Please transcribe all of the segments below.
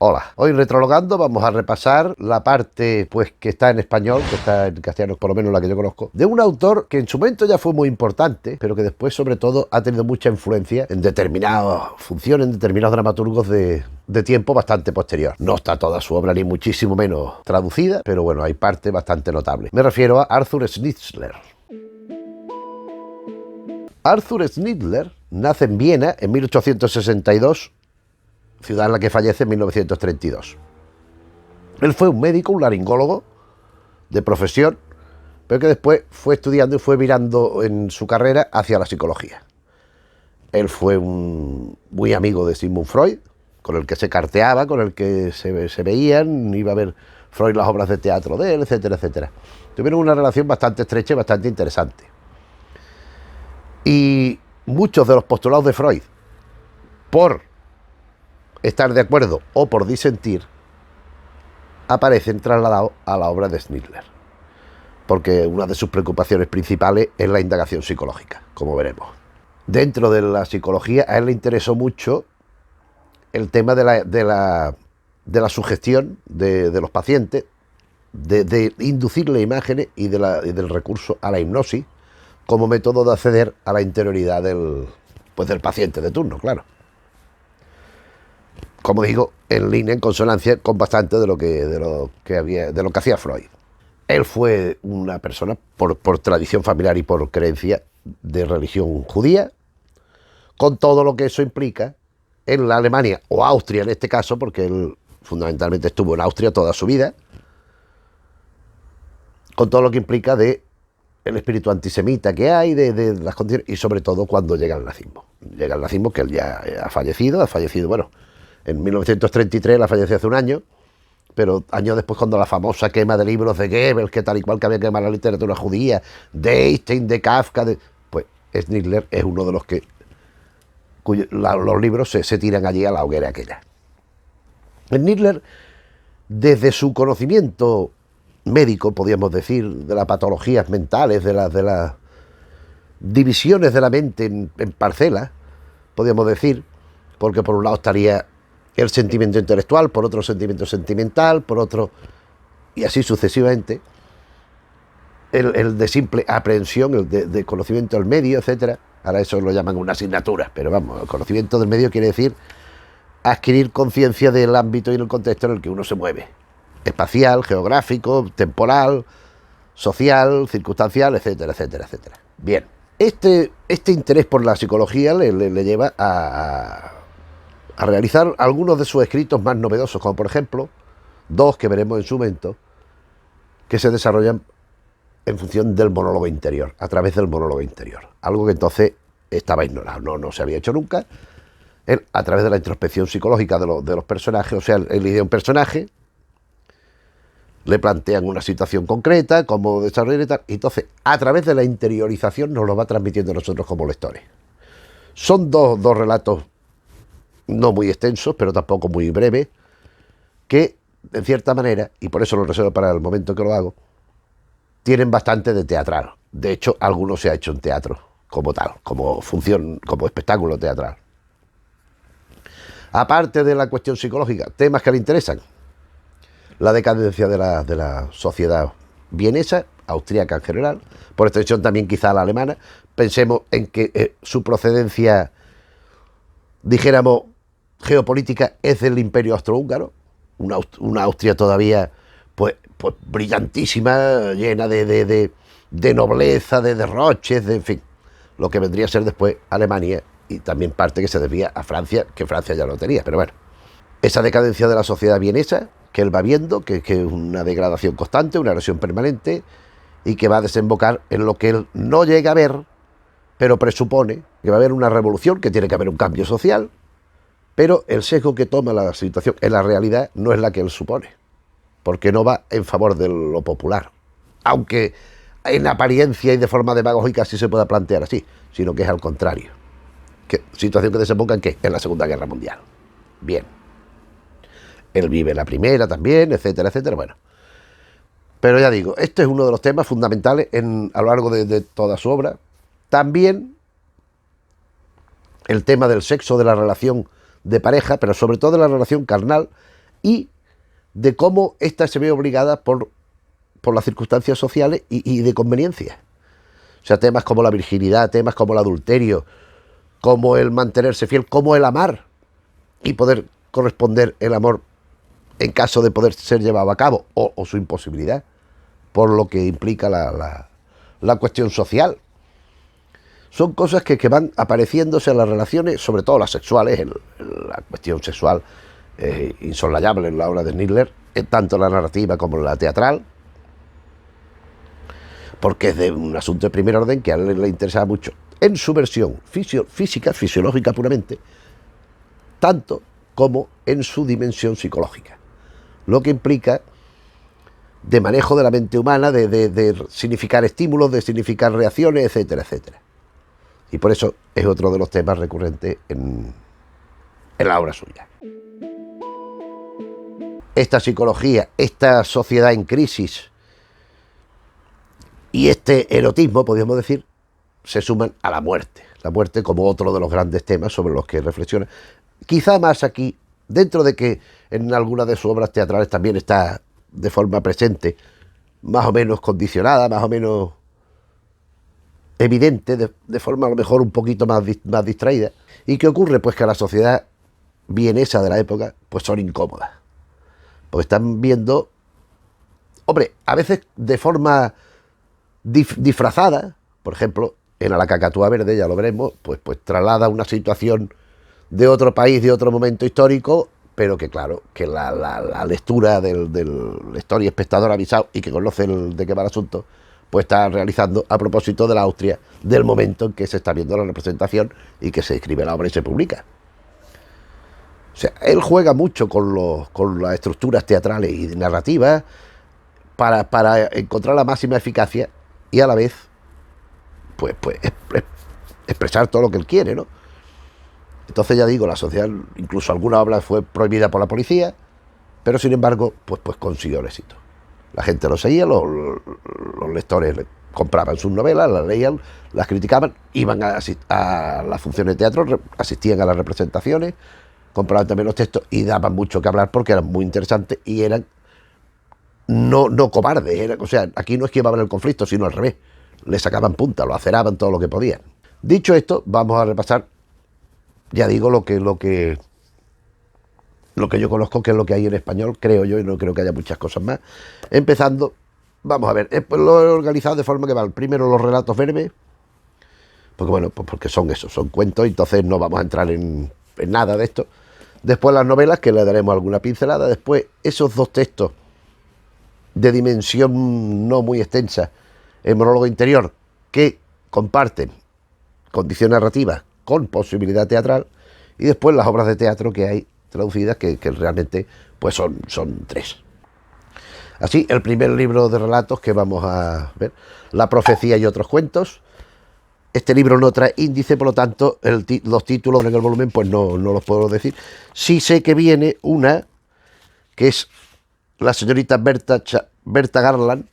Hola, hoy Retrologando vamos a repasar la parte pues que está en español, que está en castellano, por lo menos la que yo conozco, de un autor que en su momento ya fue muy importante, pero que después sobre todo ha tenido mucha influencia en determinadas funciones, en determinados dramaturgos de tiempo bastante posterior. No está toda su obra ni muchísimo menos traducida, pero bueno, hay parte bastante notable. Me refiero a Arthur Schnitzler. Arthur Schnitzler nace en Viena en 1862, ciudad en la que fallece en 1932. Él fue un médico, un laringólogo de profesión, pero que después fue estudiando y fue virando en su carrera hacia la psicología. Él fue un muy amigo de Sigmund Freud, con el que se carteaba, con el que se veían, iba a ver Freud las obras de teatro de él, etcétera, etcétera. Tuvieron una relación bastante estrecha y bastante interesante. Y muchos de los postulados de Freud, por estar de acuerdo o por disentir, aparecen trasladados a la obra de Schnitzler, porque una de sus preocupaciones principales es la indagación psicológica, como veremos. Dentro de la psicología a él le interesó mucho el tema de la sugestión de los pacientes, de inducirle imágenes y del recurso a la hipnosis como método de acceder a la interioridad del paciente de turno, claro. Como digo, en línea, en consonancia con bastante de lo que hacía Freud. Él fue una persona, por tradición familiar y por creencia, de religión judía, con todo lo que eso implica en la Alemania, o Austria en este caso, porque él fundamentalmente estuvo en Austria toda su vida, con todo lo que implica de el espíritu antisemita que hay, de las condiciones, y sobre todo cuando llega el nazismo. Llega el nazismo, que él ya ha fallecido, bueno, en 1933, la falleció hace un año, pero años después, cuando la famosa quema de libros de Goebbels, que tal y cual que había quemado la literatura judía, de Einstein, de Kafka, pues Schnitzler es uno de los que los libros se tiran allí a la hoguera aquella. Schnitzler, desde su conocimiento médico, podríamos decir, de las patologías mentales, de las divisiones de la mente en parcelas, podríamos decir, porque por un lado estaría el sentimiento intelectual, por otro sentimiento sentimental, por otro, y así sucesivamente, el de simple aprehensión, el de conocimiento del medio, etcétera. Ahora eso lo llaman una asignatura, pero vamos, el conocimiento del medio quiere decir adquirir conciencia del ámbito y el contexto en el que uno se mueve, espacial, geográfico, temporal, social, circunstancial, etcétera, etcétera, etcétera. Bien, este interés por la psicología le lleva a realizar algunos de sus escritos más novedosos, como por ejemplo dos que veremos en su momento, que se desarrollan en función del monólogo interior, a través del monólogo interior, algo que entonces estaba ignorado, no se había hecho nunca. Él, a través de la introspección psicológica de los personajes, o sea, él idea un personaje, le plantean una situación concreta, cómo desarrollar y tal, y entonces a través de la interiorización nos lo va transmitiendo a nosotros como lectores. Son dos relatos no muy extensos, pero tampoco muy breves, que en cierta manera, y por eso lo reservo para el momento que lo hago, tienen bastante de teatral. De hecho, alguno se ha hecho en teatro como tal, como función, como espectáculo teatral. Aparte de la cuestión psicológica, temas que le interesan: la decadencia de la sociedad vienesa, austríaca en general, por extensión también quizá la alemana. Pensemos en que su procedencia, dijéramos, geopolítica es del Imperio Austrohúngaro, una Austria todavía pues brillantísima, llena de nobleza, de derroches, en fin, lo que vendría a ser después Alemania, y también parte que se debía a Francia, que Francia ya lo tenía, pero bueno. Esa decadencia de la sociedad vienesa, que él va viendo, que es una degradación constante, una erosión permanente, y que va a desembocar en lo que él no llega a ver, pero presupone que va a haber una revolución, que tiene que haber un cambio social, pero el sesgo que toma la situación en la realidad no es la que él supone, porque no va en favor de lo popular, aunque en apariencia y de forma demagógica sí se pueda plantear así, sino que es al contrario. Situación que desemboca en ¿qué? En la Segunda Guerra Mundial. Bien. Él vive la primera también, etcétera, etcétera, bueno. Pero ya digo, este es uno de los temas fundamentales a lo largo de toda su obra. También el tema del sexo, de la relación de pareja, pero sobre todo de la relación carnal y de cómo ésta se ve obligada por las circunstancias sociales y de conveniencia. O sea, temas como la virginidad, temas como el adulterio, como el mantenerse fiel, como el amar y poder corresponder el amor en caso de poder ser llevado a cabo, o su imposibilidad, por lo que implica la cuestión social. Son cosas que van apareciéndose en las relaciones, sobre todo las sexuales, la cuestión sexual insoslayable en la obra de Schindler, tanto en la narrativa como en la teatral, porque es de un asunto de primer orden que a él le interesaba mucho, en su versión física, fisiológica puramente, tanto como en su dimensión psicológica, lo que implica de manejo de la mente humana, de significar estímulos, de significar reacciones, etcétera, etcétera. Y por eso es otro de los temas recurrentes en la obra suya. Esta psicología, esta sociedad en crisis y este erotismo, podríamos decir, se suman a la muerte como otro de los grandes temas sobre los que reflexiona. Quizá más aquí, dentro de que en algunas de sus obras teatrales también está de forma presente, más o menos condicionada, más o menos evidente, de forma a lo mejor un poquito más distraída. ¿Y qué ocurre? Pues que a la sociedad vienesa de la época pues son incómodas, porque están viendo, hombre, a veces de forma disfrazada. Por ejemplo, en A la cacatúa verde, ya lo veremos, pues traslada una situación de otro país, de otro momento histórico, pero que claro, que la lectura del lector y espectador avisado y que conoce de qué va el asunto, pues está realizando a propósito de la Austria del momento en que se está viendo la representación y que se escribe la obra y se publica. O sea, él juega mucho con las estructuras teatrales y narrativas para encontrar la máxima eficacia y a la vez pues expresar todo lo que él quiere, ¿no? Entonces, ya digo, la sociedad, incluso alguna obra fue prohibida por la policía, pero sin embargo pues consiguió el éxito. La gente lo seguía, los lectores compraban sus novelas, las leían, las criticaban, iban a las funciones de teatro, asistían a las representaciones, compraban también los textos y daban mucho que hablar porque eran muy interesantes y eran no cobardes. O sea, aquí no esquivaban el conflicto, sino al revés. Le sacaban punta, lo aceraban todo lo que podían. Dicho esto, vamos a repasar, ya digo, lo que yo conozco, que es lo que hay en español, creo yo, y no creo que haya muchas cosas más. Empezando, vamos a ver, lo he organizado de forma que van primero los relatos breves, porque bueno, pues porque son cuentos, entonces no vamos a entrar en nada de esto. Después las novelas, que le daremos alguna pincelada. Después esos dos textos de dimensión no muy extensa, el monólogo interior, que comparten condición narrativa con posibilidad teatral, y después las obras de teatro que hay traducidas, que realmente pues son tres. Así, el primer libro de relatos que vamos a ver, La profecía y otros cuentos. Este libro no trae índice, por lo tanto los títulos en el volumen pues no los puedo decir. Sí sé que viene una que es La señorita Berta Garland,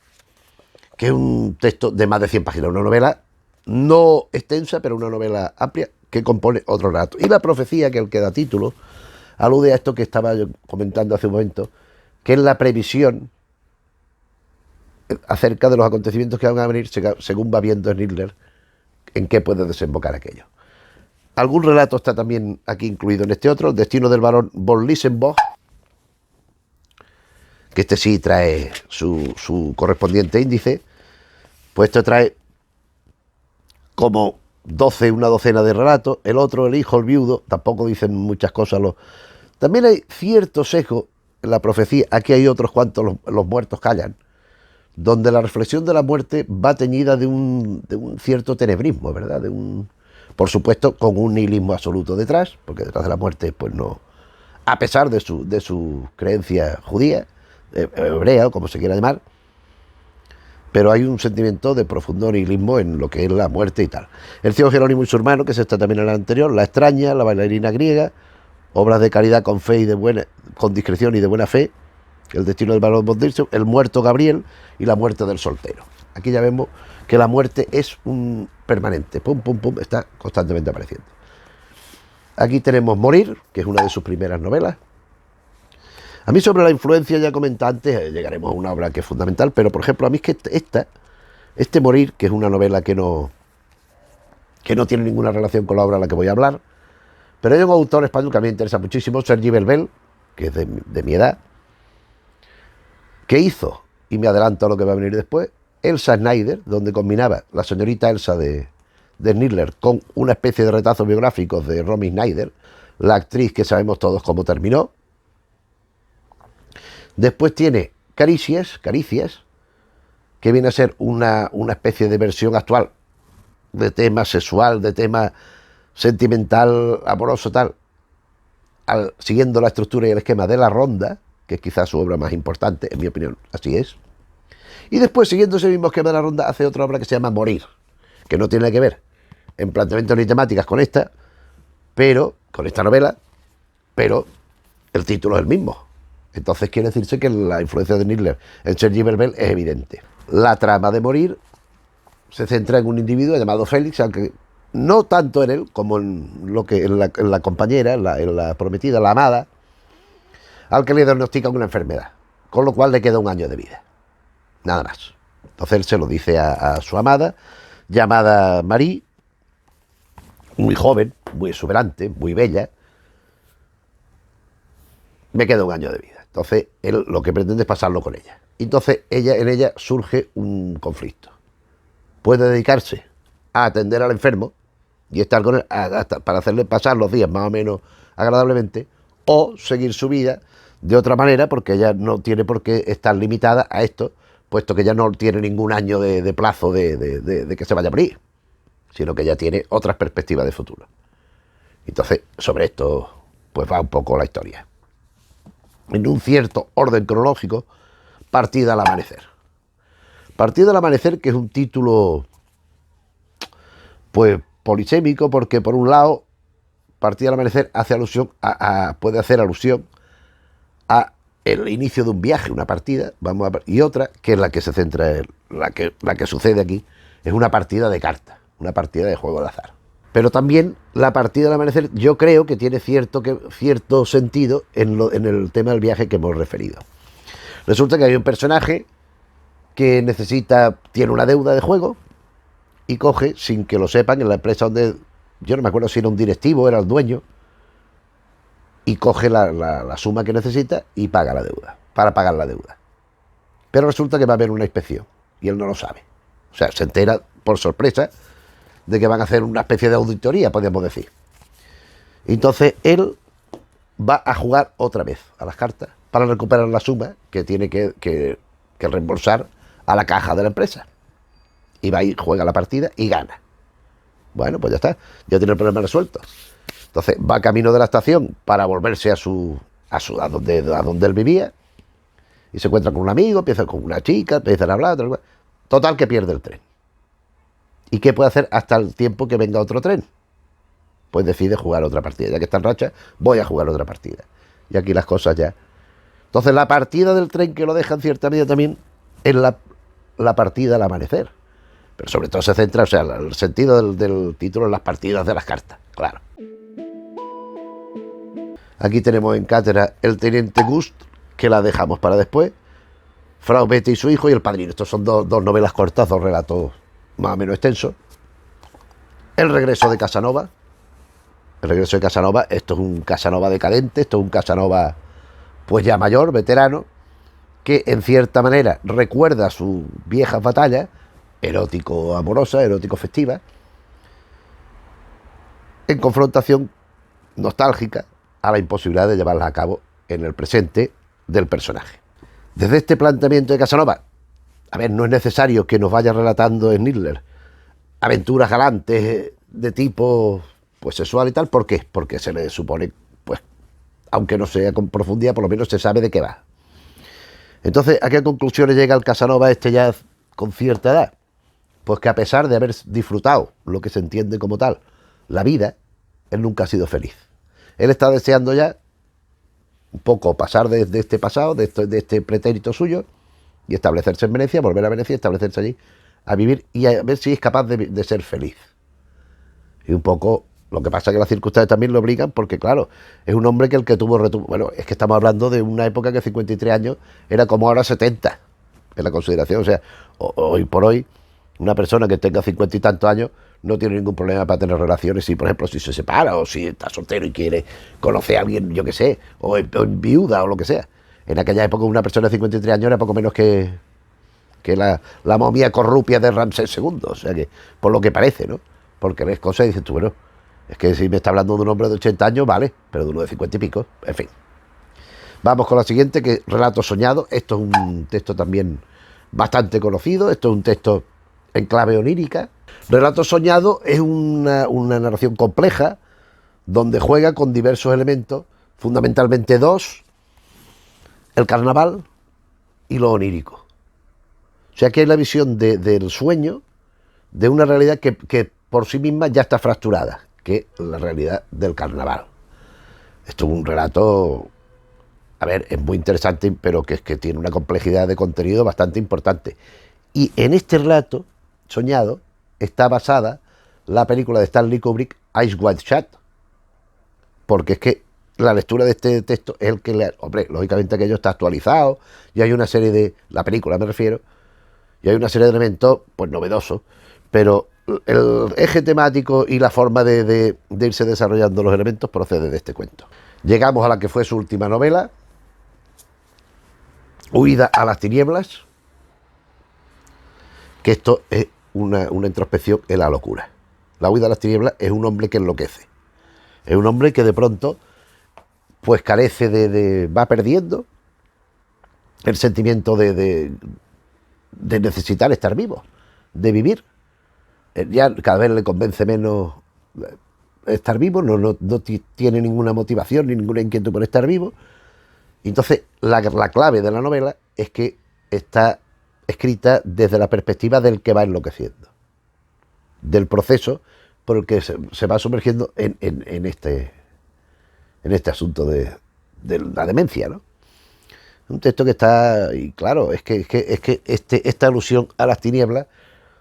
que es un texto de más de 100 páginas, una novela no extensa, pero una novela amplia que compone otro relato. Y La profecía, que es el que da título, alude a esto que estaba yo comentando hace un momento, que es la previsión acerca de los acontecimientos que van a venir según va viendo Schindler en qué puede desembocar aquello. Algún relato está también aquí incluido en este otro, El destino del barón von Lisenbosch, que este sí trae su correspondiente índice. Pues este trae como una docena de relatos. El otro, El hijo, el viudo, tampoco dicen muchas cosas. También hay cierto sesgo en La profecía. Aquí hay otros cuantos, los muertos callan, donde la reflexión de la muerte va teñida de un cierto tenebrismo, ¿verdad? Por supuesto, con un nihilismo absoluto detrás, porque detrás de la muerte, pues no, a pesar de su creencia judía, hebrea, o como se quiera llamar, pero hay un sentimiento de profundo nihilismo en lo que es la muerte y tal. El ciego Jerónimo y su hermano, que se está también en el anterior, La extraña, La bailarina griega, obras de caridad con fe y con discreción y de buena fe, El destino del barón von Lisenbosch, El muerto Gabriel y La muerte del soltero. Aquí ya vemos que la muerte es un permanente, pum, pum, pum, está constantemente apareciendo. Aquí tenemos Morir, que es una de sus primeras novelas. A mí sobre la influencia ya comenté antes, llegaremos a una obra que es fundamental, pero por ejemplo a mí es que este Morir, que es una novela que no tiene ninguna relación con la obra a la que voy a hablar, pero hay un autor español que a mí me interesa muchísimo, Sergi Belbel, que es de mi edad, que hizo, y me adelanto a lo que va a venir después, Elsa Schneider, donde combinaba la señorita Elsa de Snidler con una especie de retazos biográficos de Romy Schneider, la actriz que sabemos todos cómo terminó. Después tiene Caricias, que viene a ser una especie de versión actual de tema sexual, de tema sentimental, amoroso, tal, siguiendo la estructura y el esquema de La Ronda, que es quizás su obra más importante, en mi opinión, así es. Y después, siguiendo ese mismo esquema de La Ronda, hace otra obra que se llama Morir, que no tiene nada que ver en planteamientos ni temáticas con esta novela, pero el título es el mismo. Entonces quiere decirse que la influencia de Nidler en Sergi Belbel es evidente. La trama de Morir se centra en un individuo llamado Félix, aunque no tanto en él como en la compañera, en la prometida, la amada, al que le diagnostican una enfermedad, con lo cual le queda un año de vida, nada más. Entonces él se lo dice a su amada, llamada Marie, muy joven, muy exuberante, muy bella. Me queda un año de vida. Entonces él lo que pretende es pasarlo con ella. Entonces en ella surge un conflicto. Puede dedicarse a atender al enfermo y estar con él para hacerle pasar los días más o menos agradablemente, o seguir su vida de otra manera, porque ella no tiene por qué estar limitada a esto, puesto que ya no tiene ningún año de plazo de que se vaya a morir, sino que ya tiene otras perspectivas de futuro. Entonces, sobre esto pues va un poco la historia. En un cierto orden cronológico, Partida al amanecer. Partida al amanecer, que es un título pues polisémico, porque por un lado, Partida al amanecer hace alusión puede hacer alusión a el inicio de un viaje, una partida, y otra, que es la que se centra en la que sucede aquí, es una partida de cartas, una partida de juego de azar. Pero también la partida del amanecer yo creo que tiene cierto sentido en el tema del viaje que hemos referido. Resulta que hay un personaje que tiene una deuda de juego y coge, sin que lo sepan, en la empresa donde, yo no me acuerdo si era un directivo, era el dueño, y coge la suma que necesita y paga la deuda, para pagar la deuda. Pero resulta que va a haber una inspección y él no lo sabe. O sea, se entera por sorpresa de que van a hacer una especie de auditoría, podríamos decir. Entonces él va a jugar otra vez a las cartas para recuperar la suma que tiene que reembolsar a la caja de la empresa. Y va y juega la partida y gana. Bueno, pues ya está, ya tiene el problema resuelto. Entonces va camino de la estación para volverse a donde él vivía, y se encuentra con un amigo, empieza con una chica, empiezan a hablar, total que pierde el tren. ¿Y qué puede hacer hasta el tiempo que venga otro tren? Pues decide jugar otra partida. Ya que está en racha, voy a jugar otra partida. Y aquí las cosas ya. Entonces la partida del tren que lo deja en cierta medida también es la partida al amanecer. Pero sobre todo se centra, o sea, el sentido del título en las partidas de las cartas, claro. Aquí tenemos en cátedra El teniente Gust, que la dejamos para después, Frau Betty y su hijo, y El padrino. Estos son dos novelas cortas, dos relatos más o menos extensos. El regreso de Casanova. El regreso de Casanova, esto es un Casanova decadente, esto es un Casanova pues ya mayor, veterano, que en cierta manera recuerda sus viejas batallas, erótico-amorosas, erótico-festivas, en confrontación nostálgica a la imposibilidad de llevarlas a cabo en el presente del personaje. Desde este planteamiento de Casanova, a ver, no es necesario que nos vaya relatando Snidler aventuras galantes de tipo pues sexual y tal. ¿Por qué? Porque se le supone, pues, aunque no sea con profundidad, por lo menos se sabe de qué va. Entonces, ¿a qué conclusiones llega el Casanova ya con cierta edad? Pues que a pesar de haber disfrutado lo que se entiende como tal, la vida, él nunca ha sido feliz. Él está deseando ya un poco pasar de este pasado, de este pretérito suyo, y establecerse en Venecia, volver a Venecia, establecerse allí, a vivir y a ver si es capaz de ser feliz. Y un poco Lo que pasa es que las circunstancias también lo obligan porque, claro, es un hombre que el que tuvo... Bueno, es que estamos hablando de una época que 53 años era como ahora 70 en la consideración. O sea, hoy por hoy, una persona que tenga 50 y tantos años no tiene ningún problema para tener relaciones. Si, por ejemplo, si se separa o si está soltero y quiere conocer a alguien, yo qué sé, o en viuda o lo que sea. En aquella época una persona de 53 años era poco menos que la momia corrupia de Ramsés II. O sea que, por lo que parece, ¿no? Porque ves cosas y dices tú, bueno, es que si me está hablando de un hombre de 80 años, vale, pero de uno de 50 y pico, en fin. Vamos con la siguiente, que es Relato Soñado. Esto es un texto también bastante conocido, esto es un texto en clave onírica. Relato Soñado es una narración compleja, donde juega con diversos elementos, fundamentalmente dos: el carnaval y lo onírico. O sea que hay la visión del sueño, de una realidad que por sí misma ya está fracturada, que es la realidad del carnaval. Esto es un relato, a ver, es muy interesante, pero que tiene una complejidad de contenido bastante importante. Y en este relato soñado está basada la película de Stanley Kubrick, Eyes Wide Shut, porque es que la lectura de este texto es el que, hombre, lógicamente aquello está actualizado y hay una serie de, la película me refiero, y hay una serie de elementos, pues novedosos, pero el eje temático y la forma de irse desarrollando los elementos procede de este cuento. Llegamos a la que fue su última novela, Huida a las tinieblas, que esto es una introspección en la locura. La huida a las tinieblas es un hombre que enloquece. Es un hombre que de pronto pues carece va perdiendo el sentimiento de necesitar estar vivo, de vivir. Ya cada vez le convence menos estar vivo, no tiene ninguna motivación ni ninguna inquietud por estar vivo. Entonces la clave de la novela es que está escrita desde la perspectiva del que va enloqueciendo, del proceso por el que se va sumergiendo en este asunto de la demencia, ¿no? Un texto que está, y claro, es que esta alusión a las tinieblas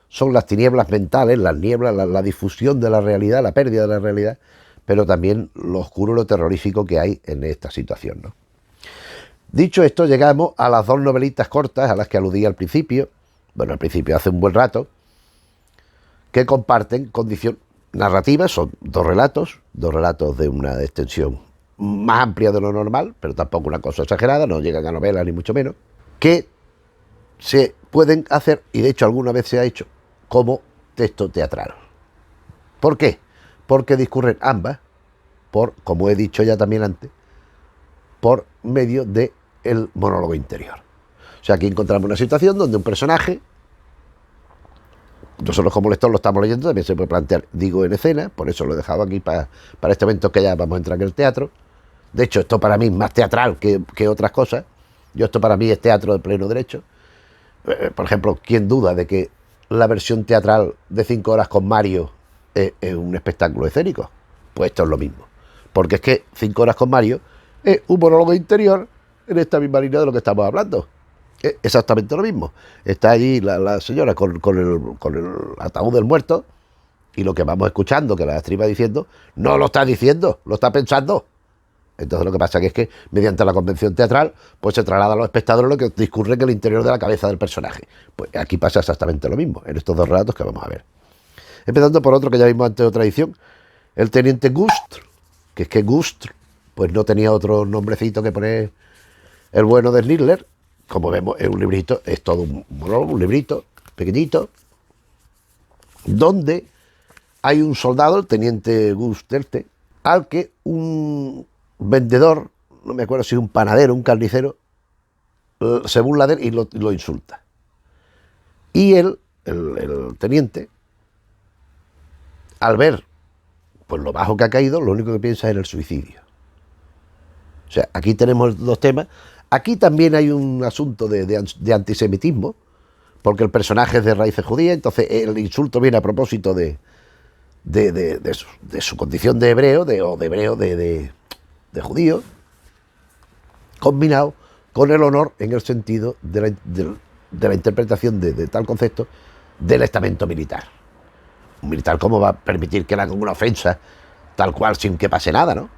son las tinieblas mentales, las nieblas, la difusión de la realidad, la pérdida de la realidad, pero también lo oscuro, lo terrorífico que hay en esta situación, ¿no? Dicho esto, llegamos a las dos novelitas cortas a las que aludí al principio, bueno, al principio hace un buen rato, que comparten condición narrativa. Son dos relatos de una extensión más amplia de lo normal, pero tampoco una cosa exagerada, no llegan a novelas ni mucho menos, que se pueden hacer, y de hecho alguna vez se ha hecho, como texto teatral. ¿Por qué? Porque discurren ambas por, como he dicho ya también antes, por medio del monólogo interior. O sea, aquí encontramos una situación donde un personaje, nosotros como lector lo estamos leyendo, también se puede plantear, digo, en escena, por eso lo he dejado aquí para este momento que ya vamos a entrar en el teatro. De hecho, esto para mí es más teatral que otras cosas. Esto para mí es teatro de pleno derecho. Por ejemplo, ¿quién duda de que la versión teatral de 5 horas con Mario es un espectáculo escénico? Pues esto es lo mismo. Porque es que 5 horas con Mario es un monólogo interior en esta misma línea de lo que estamos hablando. Es exactamente lo mismo. Está allí la señora con el ataúd del muerto, y lo que vamos escuchando, que la actriz va diciendo, no lo está diciendo, lo está pensando. Entonces lo que pasa es que mediante la convención teatral pues se traslada a los espectadores lo que discurre en el interior de la cabeza del personaje. Pues aquí pasa exactamente lo mismo en estos dos relatos que vamos a ver. Empezando por otro que ya vimos antes de otra edición, el teniente Gust, que es que Gust pues no tenía otro nombrecito que poner el bueno de Schindler. Como vemos, es un librito, es todo un librito pequeñito, donde hay un soldado, el teniente Gust, al que un vendedor, no me acuerdo si un panadero, un carnicero, se burla de él y lo insulta. Y él, el teniente, al ver pues lo bajo que ha caído, lo único que piensa es en el suicidio. O sea, aquí tenemos los temas. Aquí también hay un asunto de antisemitismo, porque el personaje es de raíces judías, entonces el insulto viene a propósito de su condición de hebreo, de judío, combinado con el honor en el sentido de la interpretación de tal concepto del estamento militar. Un militar, ¿cómo va a permitir que le hagan una ofensa tal cual, sin que pase nada, ¿no?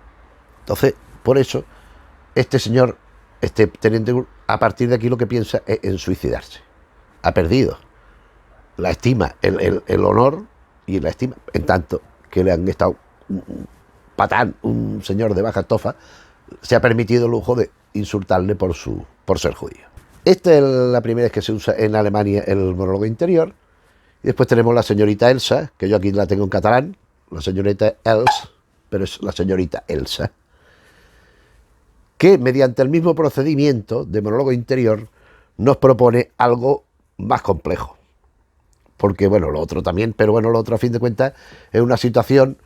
Entonces, por eso, este señor, este teniente, a partir de aquí lo que piensa es en suicidarse. Ha perdido la estima, el honor y la estima, en tanto que le han estado un patán, un señor de baja estofa, se ha permitido el lujo de insultarle por ser judío. Esta es la primera vez que se usa en Alemania el monólogo interior. Y después tenemos la señorita Elsa, que yo aquí la tengo en catalán, la señorita Els, pero es la señorita Elsa, que mediante el mismo procedimiento de monólogo interior nos propone algo más complejo. Porque, bueno, lo otro también, pero bueno, lo otro a fin de cuentas es una situación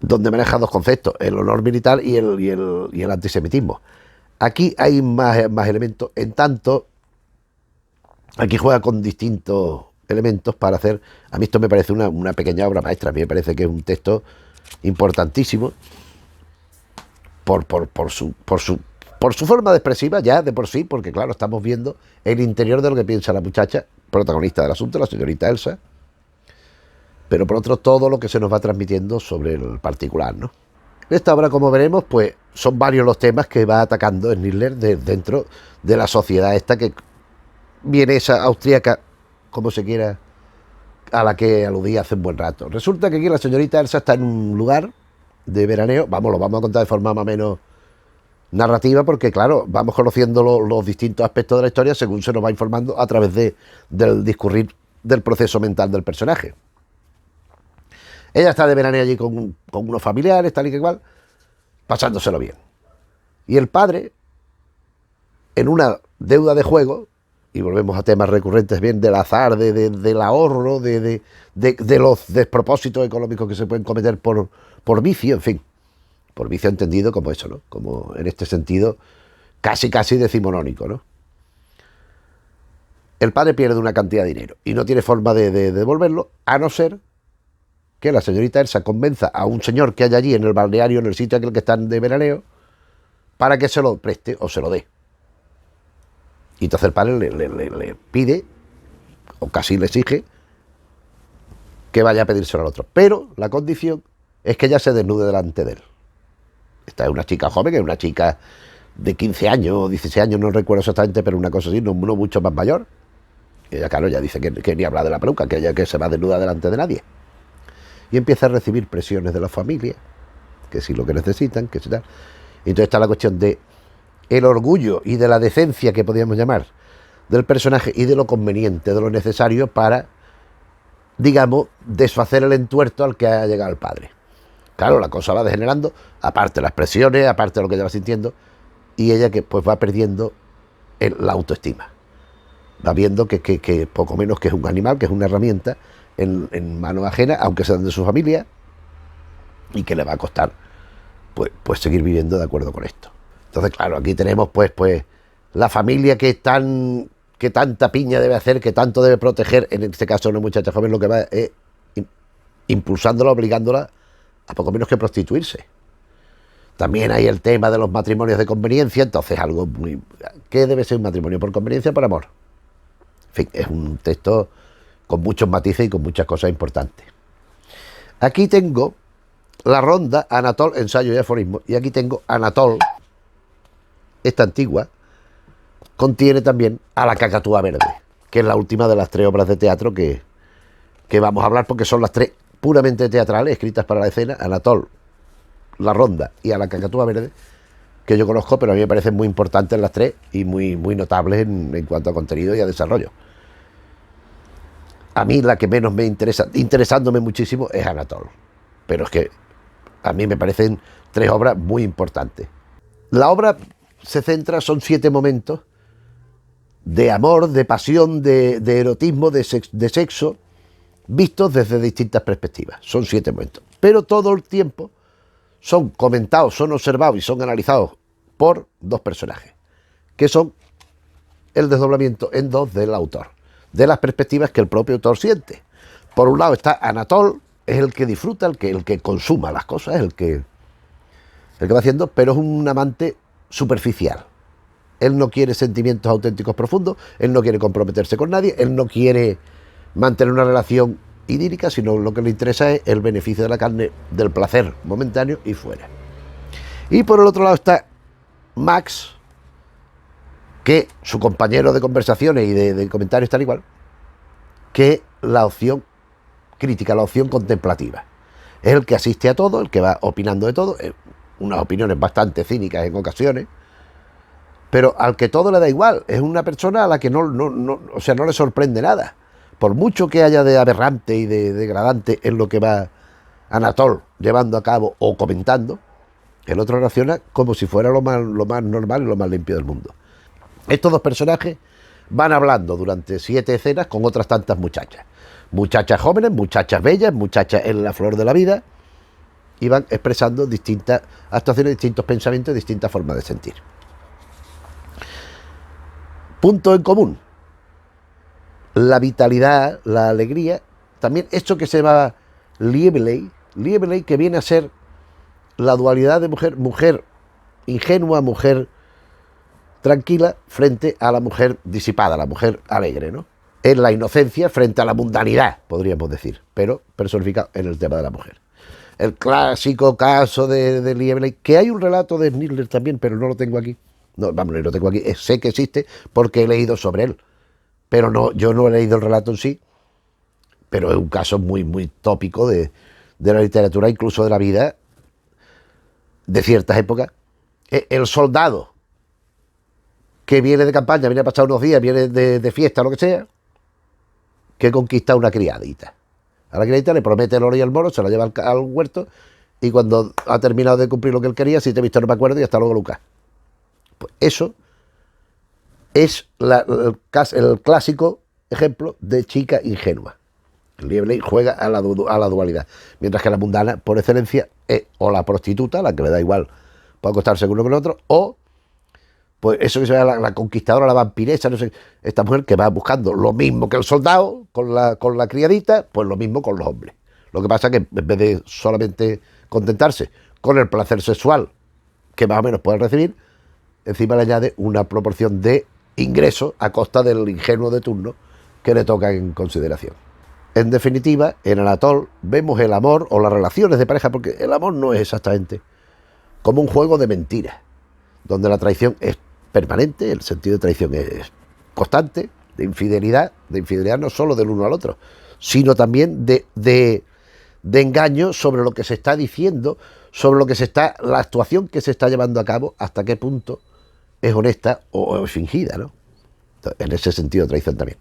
donde maneja dos conceptos, el honor militar y el antisemitismo. Aquí hay más elementos, en tanto, aquí juega con distintos elementos para hacer, a mí esto me parece una pequeña obra maestra, a mí me parece que es un texto importantísimo por su forma de expresiva ya de por sí, porque claro, estamos viendo el interior de lo que piensa la muchacha, protagonista del asunto, la señorita Elsa, pero por otro todo lo que se nos va transmitiendo sobre el particular, ¿no? En esta obra, como veremos, pues son varios los temas que va atacando Schindler dentro de la sociedad esta que viene esa austríaca, como se quiera, a la que aludí hace un buen rato. Resulta que aquí la señorita Elsa está en un lugar de veraneo, lo vamos a contar de forma más o menos narrativa, porque claro, vamos conociendo los distintos aspectos de la historia según se nos va informando a través del discurrir del proceso mental del personaje. Ella está de veraneo allí con unos familiares, tal y que igual, pasándoselo bien. Y el padre, en una deuda de juego, y volvemos a temas recurrentes bien del azar, del ahorro, de los despropósitos económicos que se pueden cometer por vicio, en fin, por vicio entendido como eso, ¿no? Como en este sentido casi decimonónico, ¿no? El padre pierde una cantidad de dinero y no tiene forma de devolverlo, a no ser que la señorita Elsa convenza a un señor que hay allí en el balneario, en el sitio aquel que están de veraneo, para que se lo preste o se lo dé. Y entonces el padre le pide, o casi le exige, que vaya a pedírselo al otro. Pero la condición es que ella se desnude delante de él. Esta es una chica joven, es una chica de 15 años o 16 años, no recuerdo exactamente, pero una cosa así, no mucho más mayor. Y ella, claro, ya dice que ni habla de la peluca, que ella que se va desnuda delante de nadie. Y empieza a recibir presiones de la familia, que si lo que necesitan, que si tal. Y entonces está la cuestión de el orgullo y de la decencia, que podríamos llamar, del personaje y de lo conveniente, de lo necesario para, digamos, desfacer el entuerto al que ha llegado el padre. Claro, la cosa va degenerando, aparte las presiones, aparte de lo que ella va sintiendo, y ella que pues va perdiendo la autoestima. Va viendo que poco menos que es un animal, que es una herramienta en manos ajenas, aunque sean de su familia, y que le va a costar pues seguir viviendo de acuerdo con esto. Entonces, claro, aquí tenemos pues la familia que tanta piña debe hacer, que tanto debe proteger, en este caso una muchacha joven, lo que va es impulsándola, obligándola a poco menos que prostituirse. También hay el tema de los matrimonios de conveniencia, entonces algo muy... ¿Qué debe ser un matrimonio? ¿Por conveniencia o por amor? En fin, es un texto con muchos matices y con muchas cosas importantes. Aquí tengo la ronda Anatol, ensayo y aforismo, y aquí tengo Anatol, esta antigua, contiene también a la Cacatúa Verde, que es la última de las 3 obras de teatro que vamos a hablar, porque son las 3 puramente teatrales, escritas para la escena, Anatol, la ronda y a la Cacatúa Verde, que yo conozco, pero a mí me parecen muy importantes las 3 y muy notables en cuanto a contenido y a desarrollo. A mí la que menos me interesa, interesándome muchísimo, es Anatol, pero es que a mí me parecen 3 obras muy importantes. La obra se centra, son 7 momentos de amor, de pasión, de erotismo, de sexo, vistos desde distintas perspectivas. Son 7 momentos. Pero todo el tiempo son comentados, son observados y son analizados por 2 personajes, que son el desdoblamiento en 2 del autor, de las perspectivas que el propio autor siente. Por un lado está Anatol, es el que disfruta, el que consuma las cosas, el que va haciendo, pero es un amante superficial. Él no quiere sentimientos auténticos profundos, él no quiere comprometerse con nadie, él no quiere mantener una relación idílica, sino lo que le interesa es el beneficio de la carne, del placer momentáneo y fuera. Y por el otro lado está Max, que su compañero de conversaciones y de comentarios tal igual, que la opción crítica, la opción contemplativa. Es el que asiste a todo, el que va opinando de todo, unas opiniones bastante cínicas en ocasiones, pero al que todo le da igual. Es una persona a la que no le sorprende nada. Por mucho que haya de aberrante y de degradante en lo que va Anatol llevando a cabo o comentando, el otro reacciona como si fuera lo más normal y lo más limpio del mundo. Estos dos personajes van hablando durante 7 escenas con otras tantas muchachas. Muchachas jóvenes, muchachas bellas, muchachas en la flor de la vida, y van expresando distintas actuaciones, distintos pensamientos, distintas formas de sentir. Punto en común: la vitalidad, la alegría, también esto que se llama Liebeley, que viene a ser la dualidad de mujer ingenua, mujer tranquila, frente a la mujer disipada, la mujer alegre, ¿no? Es la inocencia frente a la mundanidad, podríamos decir, pero personificado en el tema de la mujer. El clásico caso de Liebeley, que hay un relato de Schnittler también, pero no lo tengo aquí. No, vamos, no lo tengo aquí, sé que existe porque he leído sobre él, pero no, yo no he leído el relato en sí, pero es un caso muy, muy tópico de la literatura, incluso de la vida, de ciertas épocas. El soldado que viene de campaña, viene a pasar unos días, viene de fiesta, lo que sea, que conquista a una criadita. A la criadita le promete el oro y el moro, se la lleva al huerto, y cuando ha terminado de cumplir lo que él quería, si te he visto no me acuerdo, y hasta luego, Lucas. Pues eso es el clásico ejemplo de chica ingenua. Liebeley juega a la dualidad, mientras que la mundana, por excelencia, es o la prostituta, la que le da igual puede acostarse con uno con el otro, o pues eso que se llama la conquistadora, la vampiresa, no sé, esta mujer que va buscando lo mismo que el soldado con la criadita, pues lo mismo con los hombres. Lo que pasa es que en vez de solamente contentarse con el placer sexual que más o menos puede recibir, encima le añade una proporción de ingreso a costa del ingenuo de turno que le toca en consideración. En definitiva, en Anatol vemos el amor o las relaciones de pareja, porque el amor no es exactamente, como un juego de mentiras, donde la traición es permanente, el sentido de traición es constante, de infidelidad no solo del uno al otro, sino también de engaño sobre lo que se está diciendo, sobre lo que la actuación que se está llevando a cabo, hasta qué punto es honesta o es fingida, ¿no? Entonces, en ese sentido, traición también.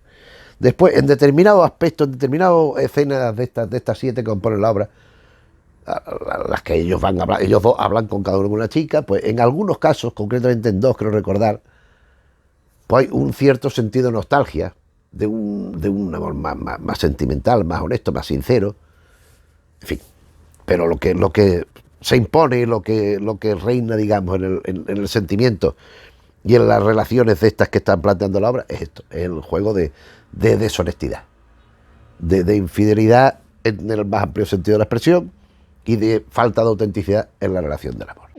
Después, en determinados aspectos, en determinadas escenas de estas 7 que componen la obra, las que ellos dos hablan con cada uno con una chica, pues en algunos casos, concretamente en 2, creo recordar, pues hay un cierto sentido de nostalgia, de un amor más sentimental, más honesto, más sincero, en fin. Pero lo que se impone, lo que reina, digamos, en el sentimiento y en las relaciones de estas que están planteando la obra, es esto, es el juego de deshonestidad, de infidelidad en el más amplio sentido de la expresión, y de falta de autenticidad en la relación del amor.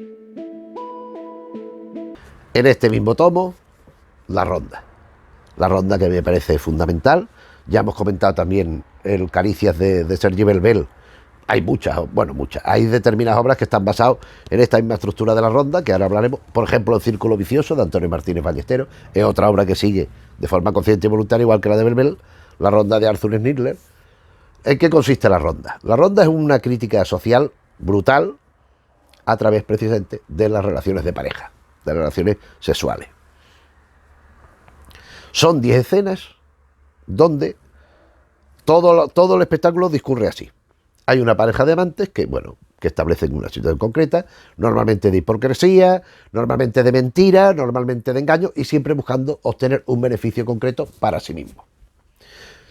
En este mismo tomo, la ronda que me parece fundamental. Ya hemos comentado también el Caricias de Sergi Belbel. Hay muchas, hay determinadas obras que están basadas en esta misma estructura de la ronda, que ahora hablaremos. Por ejemplo, El Círculo Vicioso, de Antonio Martínez Ballesteros, es otra obra que sigue de forma consciente y voluntaria, igual que la de Belbel, la ronda de Arthur Schnittler. ¿En qué consiste la ronda? La ronda es una crítica social brutal a través precisamente de las relaciones de pareja, de las relaciones sexuales. Son 10 escenas donde todo el espectáculo discurre así. Hay una pareja de amantes que establecen una situación concreta, normalmente de hipocresía, normalmente de mentira, normalmente de engaño, y siempre buscando obtener un beneficio concreto para sí mismo.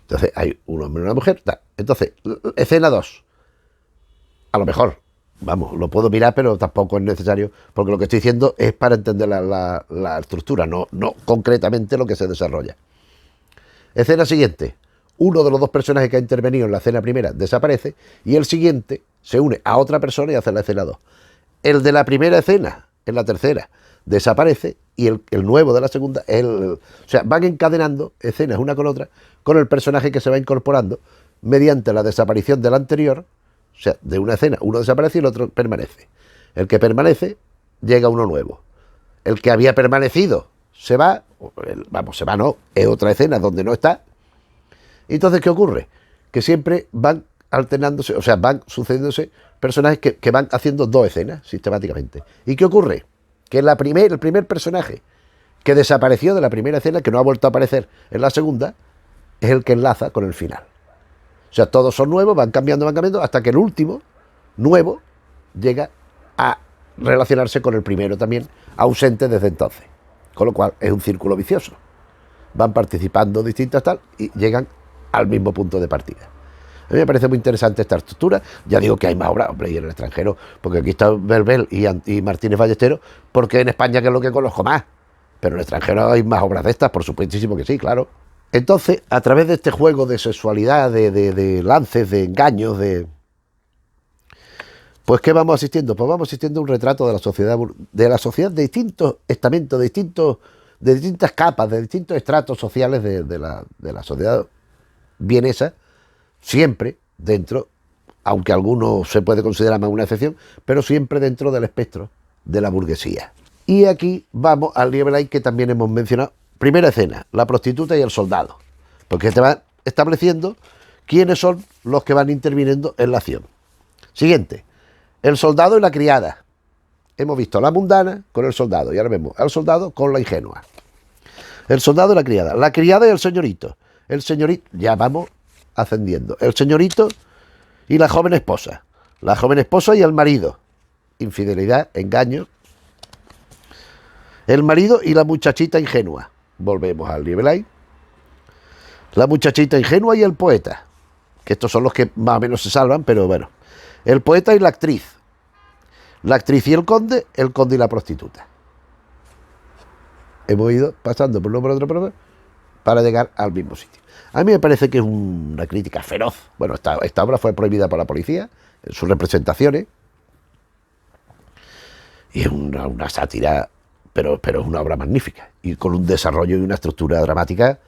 Entonces hay un hombre y una mujer. Entonces, escena 2. A lo mejor, lo puedo mirar, pero tampoco es necesario, porque lo que estoy diciendo es para entender la estructura, no concretamente lo que se desarrolla. Escena siguiente. Uno de los dos personajes que ha intervenido en la escena primera desaparece, y el siguiente se une a otra persona y hace la escena 2. El de la primera escena, en la tercera, desaparece, y el nuevo de la segunda, o sea, van encadenando escenas una con otra, con el personaje que se va incorporando mediante la desaparición del anterior. O sea, de una escena uno desaparece y el otro permanece. El que permanece, llega uno nuevo. El que había permanecido se va, vamos, se va no, es otra escena donde no está. Y entonces, ¿qué ocurre? Que siempre van alternándose, o sea, van sucediéndose personajes que van haciendo dos escenas sistemáticamente. ¿Y qué ocurre? Que el primer personaje que desapareció de la primera escena, que no ha vuelto a aparecer en la segunda, es el que enlaza con el final. O sea, todos son nuevos, van cambiando, hasta que el último, nuevo, llega a relacionarse con el primero también, ausente desde entonces. Con lo cual es un círculo vicioso. Van participando distintas tal y llegan al mismo punto de partida. A mí me parece muy interesante esta estructura. Ya digo que hay más obras, hombre, y en el extranjero, porque aquí está Verbel y Martínez Ballesteros, porque en España, que es lo que conozco más. Pero en el extranjero hay más obras de estas, por supuestísimo que sí, claro. Entonces, a través de este juego de sexualidad, de lances, de engaños, pues ¿qué vamos asistiendo? Pues vamos asistiendo a un retrato de la sociedad de distintos estamentos, de distintas capas, de distintos estratos sociales de la sociedad vienesa, siempre dentro, aunque alguno se puede considerar más una excepción, pero siempre dentro del espectro de la burguesía. Y aquí vamos al Liebelay que también hemos mencionado. Primera escena, la prostituta y el soldado, porque te va estableciendo quiénes son los que van interviniendo en la acción. Siguiente, el soldado y la criada. Hemos visto a la mundana con el soldado y ahora vemos al soldado con la ingenua. El soldado y la criada y el señorito. El señorito, ya vamos ascendiendo. El señorito y la joven esposa y el marido. Infidelidad, engaño. El marido y la muchachita ingenua. Volvemos al Liebelay. La muchachita ingenua y el poeta, que estos son los que más o menos se salvan, pero bueno. El poeta y la actriz y el conde y la prostituta. Hemos ido pasando por uno por otro para llegar al mismo sitio. A mí me parece que es una crítica feroz. Bueno, esta obra fue prohibida por la policía en sus representaciones y es una sátira, pero es una obra magnífica y con un desarrollo y una estructura dramática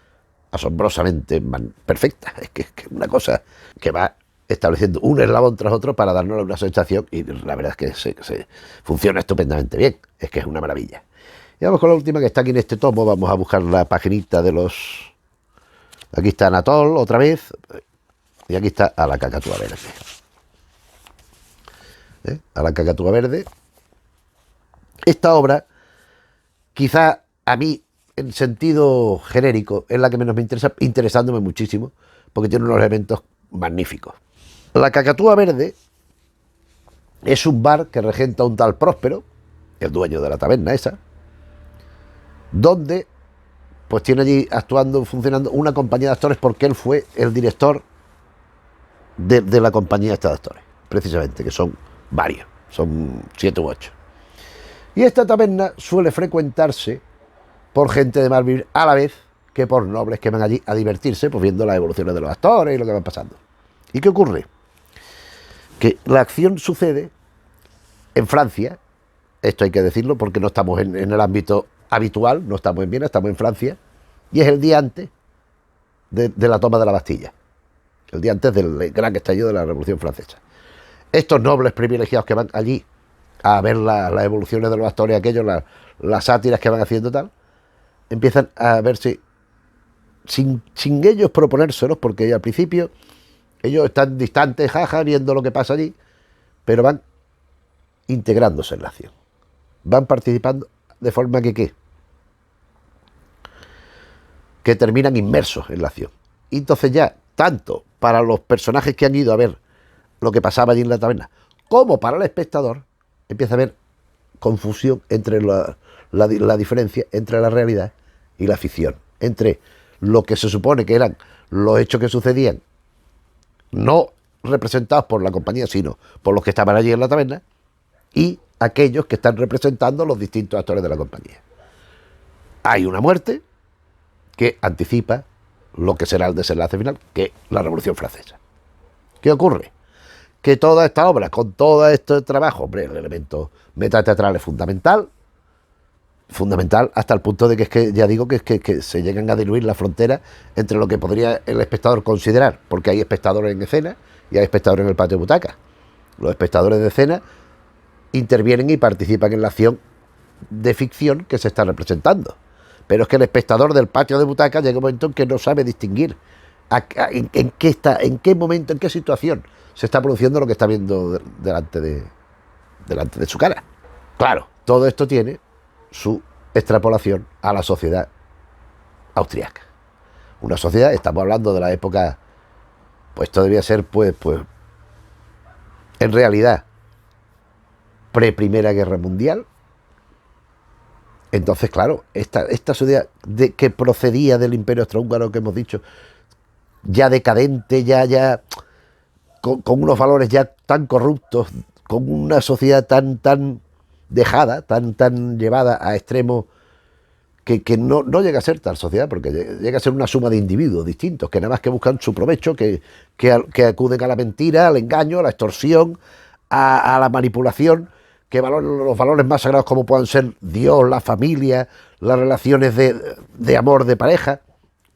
asombrosamente perfecta. Es que es una cosa que va estableciendo un eslabón tras otro para darnos una sensación y la verdad es que se funciona estupendamente bien. Es que es una maravilla. Y vamos con la última que está aquí en este tomo. Vamos a buscar la paginita de los... Aquí está Anatol otra vez y aquí está A la cacatúa verde. A la cacatúa verde. Esta obra, quizá a mí, en sentido genérico, es la que menos me interesa, interesándome muchísimo, porque tiene unos elementos magníficos. La cacatúa verde es un bar que regenta un tal Próspero, el dueño de la taberna esa, donde pues tiene allí actuando, funcionando una compañía de actores, porque él fue el director de la compañía esta de actores, precisamente, que son varios, son 7 u 8. Y esta taberna suele frecuentarse por gente de mal vivir, a la vez que por nobles que van allí a divertirse, pues viendo las evoluciones de los actores y lo que van pasando. ¿Y qué ocurre? Que la acción sucede en Francia, esto hay que decirlo porque no estamos en el ámbito habitual, no estamos en Viena, estamos en Francia, y es el día antes de la toma de la Bastilla, el día antes del gran estallido de la Revolución Francesa. Estos nobles privilegiados que van allí a ver las evoluciones de los actores, aquellos, las sátiras que van haciendo tal, empiezan a verse sin ellos proponérselos, porque al principio ellos están distantes, jaja, viendo lo que pasa allí, pero van integrándose en la acción, van participando de forma que terminan inmersos en la acción. Y entonces ya, tanto para los personajes que han ido a ver lo que pasaba allí en la taberna, como para el espectador, empieza a haber confusión entre la diferencia entre la realidad y la ficción, entre lo que se supone que eran los hechos que sucedían, no representados por la compañía, sino por los que estaban allí en la taberna, y aquellos que están representando los distintos actores de la compañía. Hay una muerte que anticipa lo que será el desenlace final, que es la Revolución Francesa. ¿Qué ocurre? Que toda esta obra, con todo este trabajo, hombre, el elemento metateatral es fundamental, Fundamental hasta el punto de que es que, ya digo, que se llegan a diluir las fronteras entre lo que podría el espectador considerar, porque hay espectadores en escena y hay espectadores en el patio de butacas. Los espectadores de escena intervienen y participan en la acción de ficción que se está representando. Pero es que el espectador del patio de butacas llega un momento en que no sabe distinguir en qué momento, en qué situación se está produciendo lo que está viendo delante de su cara. Claro, todo esto tiene su extrapolación a la sociedad austriaca. Una sociedad, estamos hablando de la época, pues esto debía ser, pues en realidad, pre-Primera Guerra Mundial. Entonces, claro, esta sociedad que procedía del Imperio Austrohúngaro que hemos dicho, ya decadente, ya con unos valores ya tan corruptos, con una sociedad tan dejada, tan llevada a extremos que no llega a ser tal sociedad, porque llega a ser una suma de individuos distintos, que nada más que buscan su provecho, que acuden a la mentira, al engaño, a la extorsión, a la manipulación, que los valores más sagrados como puedan ser Dios, la familia, las relaciones de amor de pareja,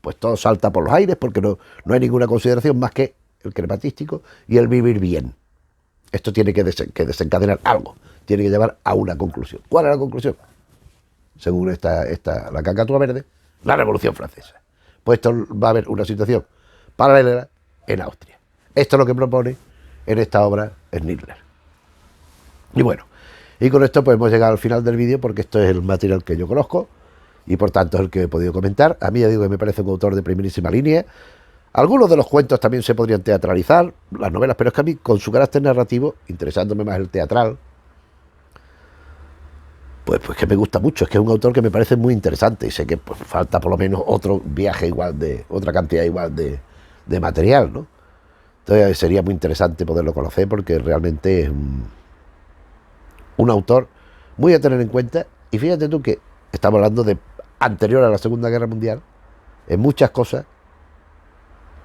pues todo salta por los aires, porque no hay ninguna consideración más que el crematístico y el vivir bien. Esto tiene que desencadenar algo, tiene que llevar a una conclusión. ¿Cuál es la conclusión? Según la cacatúa verde, la Revolución Francesa. Pues esto va a haber una situación paralela en Austria. Esto es lo que propone en esta obra Schindler. Y bueno, y con esto pues hemos llegado al final del vídeo, porque esto es el material que yo conozco y por tanto es el que he podido comentar. A mí ya digo que me parece un autor de primerísima línea. Algunos de los cuentos también se podrían teatralizar, las novelas, pero es que a mí, con su carácter narrativo, interesándome más el teatral, pues que me gusta mucho. Es que es un autor que me parece muy interesante y sé que pues, falta por lo menos otro viaje igual otra cantidad igual de material, ¿no? Entonces sería muy interesante poderlo conocer, porque realmente es un autor muy a tener en cuenta. Y fíjate tú que estamos hablando de anterior a la Segunda Guerra Mundial. En muchas cosas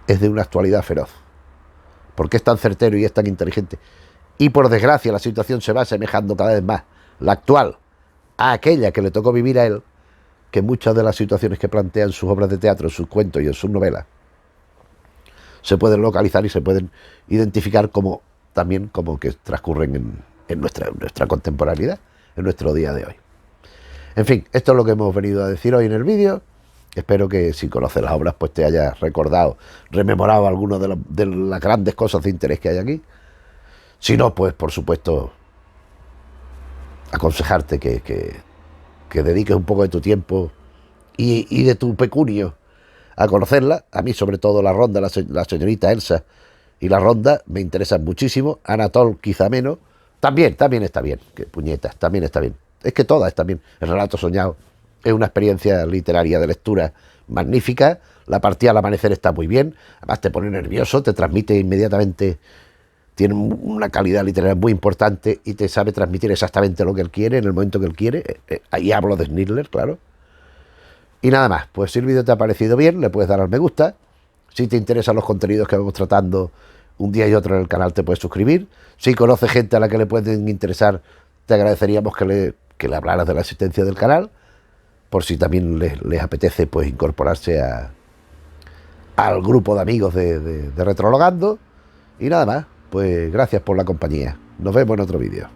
es de una actualidad feroz, porque es tan certero y es tan inteligente. Y por desgracia la situación se va asemejando cada vez más, la actual, a aquella que le tocó vivir a él, que muchas de las situaciones que plantea en sus obras de teatro, en sus cuentos y en sus novelas, se pueden localizar y se pueden identificar también como que transcurren en nuestra contemporaneidad, en nuestro día de hoy. En fin, esto es lo que hemos venido a decir hoy en el vídeo. Espero que si conoces las obras pues te hayas recordado, rememorado algunas de las grandes cosas de interés que hay aquí. Si no, pues por supuesto aconsejarte que dediques un poco de tu tiempo y de tu pecunio a conocerla. A mí sobre todo la Ronda, la señorita Elsa y la Ronda me interesan muchísimo. Anatole quizá menos. También está bien, que puñetas, también está bien. Es que todas están bien. El relato soñado es una experiencia literaria de lectura magnífica. La partida al amanecer está muy bien. Además te pone nervioso, te transmite inmediatamente. Tiene una calidad literaria muy importante y te sabe transmitir exactamente lo que él quiere en el momento que él quiere. Ahí hablo de Schindler, claro. Y nada más, pues si el vídeo te ha parecido bien, le puedes dar al me gusta. Si te interesan los contenidos que vamos tratando un día y otro en el canal, te puedes suscribir. Si conoces gente a la que le pueden interesar, te agradeceríamos que le hablaras de la existencia del canal, por si también les apetece pues incorporarse al grupo de amigos de Retrologando. Y nada más, pues gracias por la compañía. Nos vemos en otro vídeo.